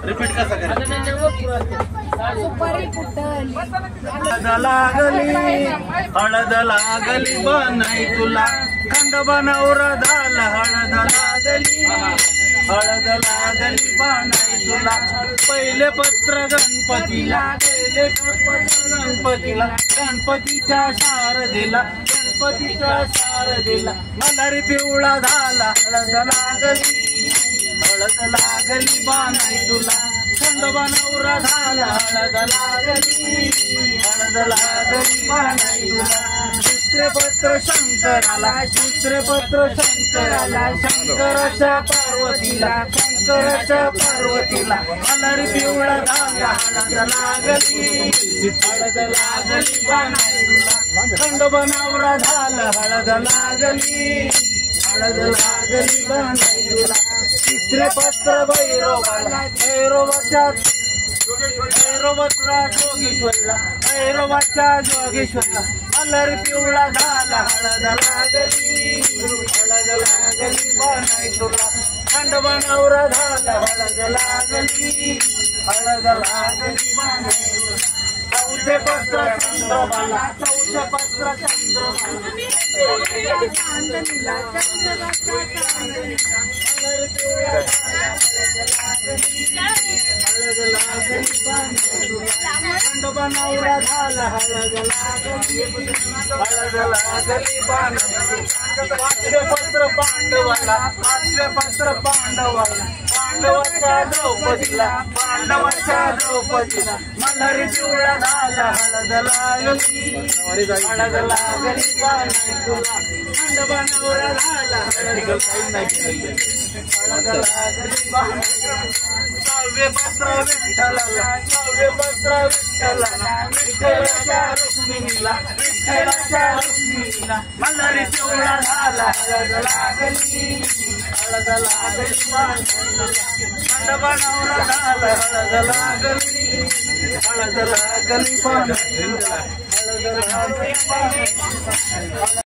Repeat कसं करायचं? सुपारी फुटली हळद लागली, हळद लागली बनाई तुला, खंडोबा नवरा झाला. हळद लागली, हळद लागली बनाई तुला, पहिले पत्र गणपतीला, पहिले पत्र गणपतीला, गणपतीच्या शारदेला, गणपतीच्या शारदेला, मल्हारी पिवळा झाला. हळद लागली, हळद लागली बनाई तुला, खंडोबा नवरा झाला. हळद लागली, हळद लागली बनाई तुला, दुसरे पत्र शंकराला, दुसरे पत्र शंकराला, शंकराच्या पार्वतीला, शंकराच्या पार्वतीला, मल्हारी पिवळा झाला. हळद लागली, हळद लागली बनाई तुला, खंडोबा नवरा झाला. हळद लागली, हळद लागली बनाई तुला, तिसरे पत्र भैरवाला, भैरवाच्या भैरवतला जोगेश्वरला, भैरवाच्या जोगेश्वरला, मल्हारी पिवळा झाला. हळद लागली, हळद लागली बनाई तुला, खंडोबा नवरा झाला. हळद लागली, हळद लागली बनाई तुला, चौथे पत्र चंद्रबाला, चौथे पत्र चंद्रबाला, चांदणीला चंद्राच्या चांदणीला मल्हारी पिवळा झाला. हळद लागली बनाई तुला, खंडोबा नवरा झाला. हळद लागली, हळद लागली बनाई तुला, पाचवे पत्र पांडवाला, पाचवे पत्र पांडवाला, पांडवाच्या द्रौपदीला, पांडवाच्या द्रौपदीला, मल्हारी पिवळा झाला. हळद लागली, हळद लागली बनाई तुला, खंडोबा नवरा झाला. हळद लागली बनाई, सहावे पत्र विठ्ठलाला, सहावे पत्र विठ्ठलाला, विठ्ठलाच्या रुक्मिणीला, विठ्ठलाच्या रुक्मिणीला, मल्हारी पिवळा झाला. हळद लागली, हळद लागली बनाई तुला, खंडोबा नवरा झाला. हळद लागली, हळद लागली बनाई तुला, हळद लागली बनाई